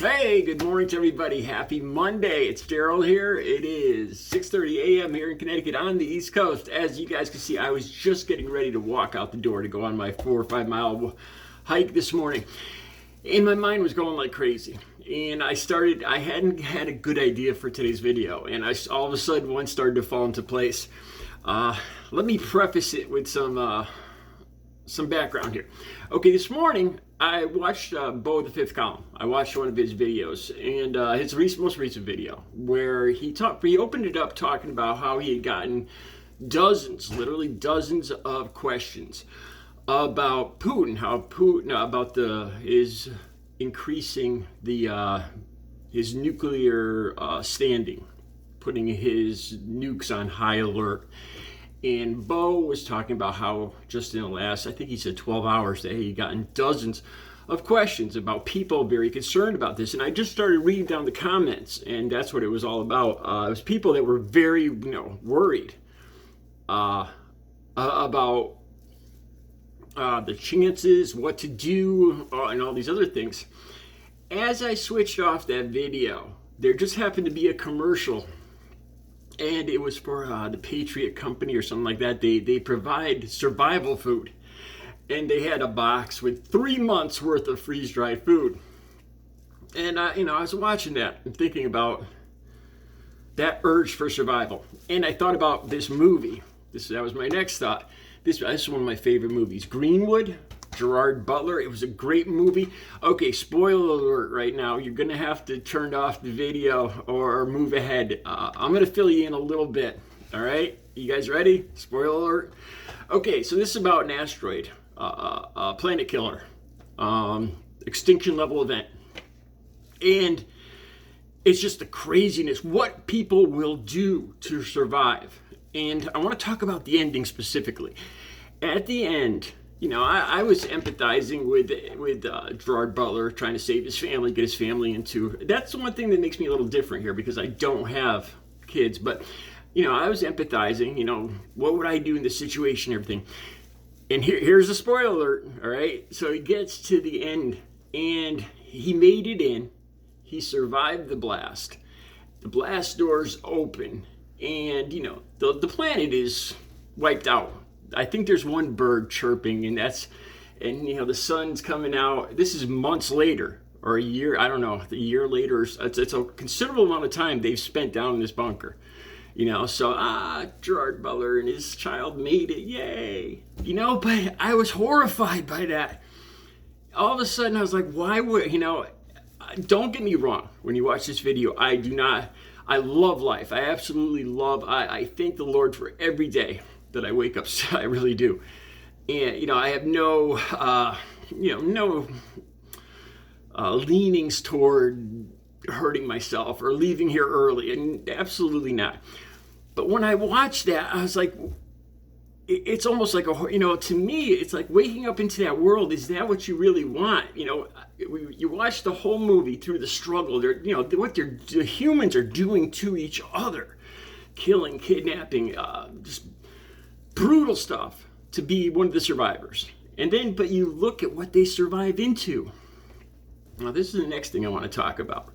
Hey, good morning to everybody. Happy Monday. It's Daryl here. It is 6:30 a.m. here in Connecticut on the East Coast. As you guys can see, I was just getting ready to walk out the door to go on my 4 or 5 mile hike this morning. And my mind was going like crazy. And I hadn't had a good idea for today's video. And all of a sudden, one started to fall into place. Let me preface it with some background here. Okay, this morning I watched Beau of the Fifth Column. I watched one of his videos, and his most recent video, where he opened it up talking about how he had gotten literally dozens of questions about Putin, is increasing his nuclear standing, putting his nukes on high alert. And Beau was talking about how just in the last, I think he said 12 hours, that he had gotten dozens of questions about people very concerned about this. And I just started reading down the comments, and that's what it was all about. It was people that were very, worried about the chances, what to do, and all these other things. As I switched off that video, there just happened to be a commercial, and it was for the Patriot Company or something like that. They provide survival food, and they had a box with 3 months worth of freeze-dried food. And I was watching that and thinking about that urge for survival. And I thought about this movie. That was my next thought. This is one of my favorite movies, Greenland. Gerard Butler. It was a great movie. Okay, spoiler alert right now. You're going to have to turn off the video or move ahead. I'm going to fill you in a little bit. All right? You guys ready? Spoiler alert. Okay, so this is about an asteroid, planet killer, extinction level event. And it's just the craziness, what people will do to survive. And I want to talk about the ending specifically. At the end, I was empathizing with Gerard Butler, trying to save his family, get his family into. That's the one thing that makes me a little different here, because I don't have kids. But, I was empathizing, what would I do in this situation and everything. And here's a spoiler alert, all right? So he gets to the end, and he made it in. He survived the blast. The blast doors open, and, the planet is wiped out. I think there's one bird chirping, and the sun's coming out. This is months later, or a year, I don't know, a year later. It's a considerable amount of time they've spent down in this bunker. So Gerard Butler and his child made it, yay. But I was horrified by that. All of a sudden I was like, why would, don't get me wrong, when you watch this video, I love life. I absolutely love, I thank the Lord for every day that I wake up. I really do. And, I have no leanings toward hurting myself or leaving here early, and absolutely not. But when I watched that, I was like, it's almost like to me, it's like waking up into that world. Is that what you really want? You watch the whole movie through the struggle. The humans are doing to each other, killing, kidnapping, just brutal stuff to be one of the survivors. But you look at what they survive into. Now, this is the next thing I want to talk about.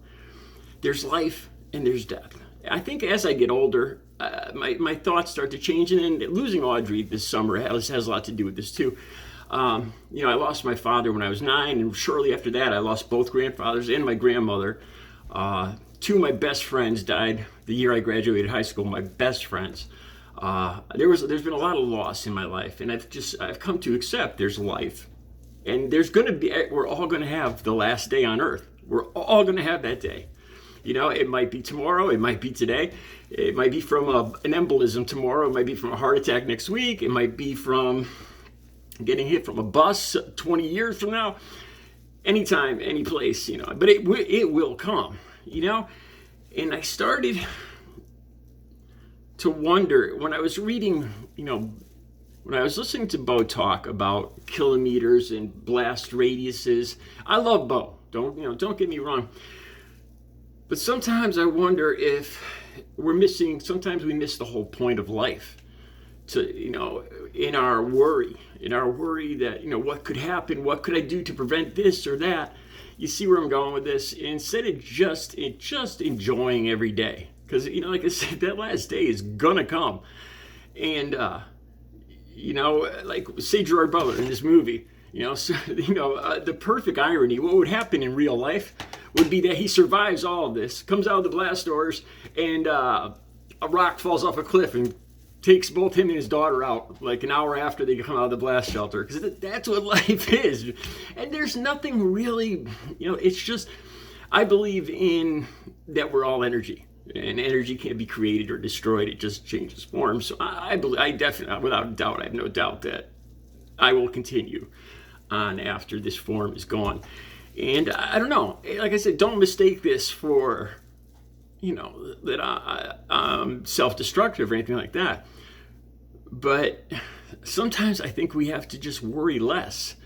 There's life and there's death. I think as I get older, my thoughts start to change, and then losing Audrey this summer has a lot to do with this too. I lost my father when I was 9, and shortly after that, I lost both grandfathers and my grandmother. Two of my best friends died the year I graduated high school. My best friends. There's been a lot of loss in my life, and I've come to accept there's life, and we're all going to have the last day on earth. We're all going to have that day. It might be tomorrow, it might be today, it might be from an embolism tomorrow, it might be from a heart attack next week, it might be from getting hit from a bus 20 years from now, anytime, any place, but it will come, and I started to wonder when I was reading, when I was listening to Beau talk about kilometers and blast radiuses. I love Beau. Don't get me wrong. But sometimes I wonder if sometimes we miss the whole point of life. In our worry that, what could happen, what could I do to prevent this or that? you see where I'm going with this? Instead of just enjoying every day, because like I said, that last day is gonna come, and like say Gerard Butler in this movie, the perfect irony. What would happen in real life would be that he survives all of this, comes out of the blast doors, and a rock falls off a cliff and takes both him and his daughter out like an hour after they come out of the blast shelter, because that's what life is. And there's nothing really, it's just, I believe in that we're all energy, and energy can't be created or destroyed. It just changes form. So I definitely, without a doubt, I have no doubt that I will continue on after this form is gone. And I don't know, like I said, don't mistake this for that I'm self-destructive or anything like that. But sometimes I think we have to just worry less.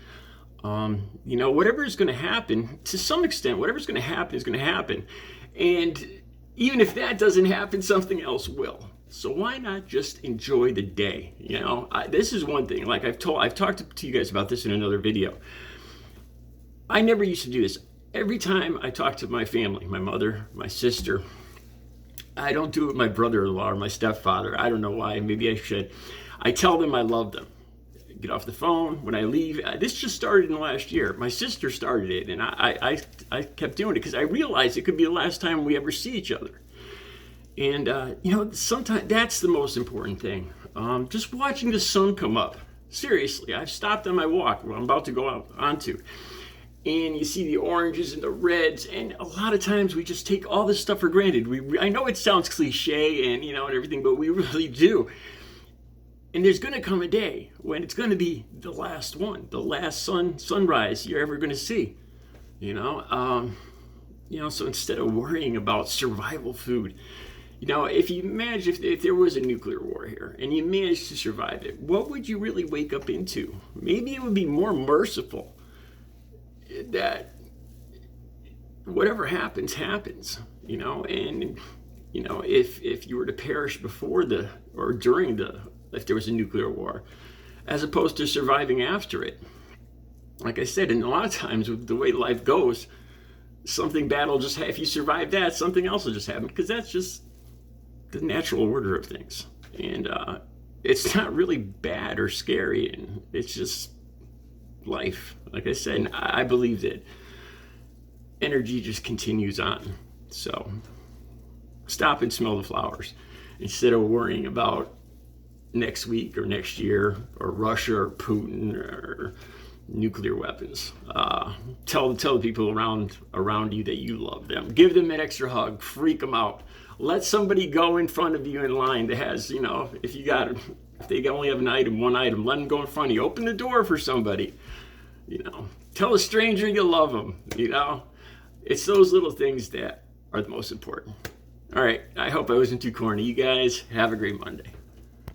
Whatever is going to happen, to some extent, whatever's going to happen is going to happen. And even if that doesn't happen, something else will. So why not just enjoy the day? This is one thing. Like I've talked to you guys about this in another video. I never used to do this. Every time I talk to my family, my mother, my sister, I don't do it with my brother-in-law or my stepfather. I don't know why. Maybe I should. I tell them I love them. Get off the phone when I leave. This just started in the last year. My sister started it, and I kept doing it because I realized it could be the last time we ever see each other. And, sometimes that's the most important thing. Just watching the sun come up. Seriously, I've stopped on my walk where I'm about to go out onto. And you see the oranges and the reds, and a lot of times we just take all this stuff for granted. I know it sounds cliche and and everything, but we really do. And there's going to come a day when it's going to be the last one, the last sunrise you're ever going to see. So instead of worrying about survival food, if you imagine if there was a nuclear war here and you managed to survive it, what would you really wake up into? Maybe it would be more merciful that whatever happens, and if you were to perish before or during if there was a nuclear war, as opposed to surviving after it. Like I said, and a lot of times with the way life goes, something bad will just happen. If you survive that, something else will just happen, because that's just the natural order of things. And it's not really bad or scary, and it's just life. Like I said, and I believe that energy just continues on. So stop and smell the flowers instead of worrying about next week or next year or Russia or Putin or nuclear weapons. Tell the people around you that you love them. Give them an extra hug. Freak them out. Let somebody go in front of you in line that has, if they only have one item, let them go in front of you. Open the door for somebody. Tell a stranger you love them. It's those little things that are the most important. All right. I hope I wasn't too corny. You guys have a great Monday.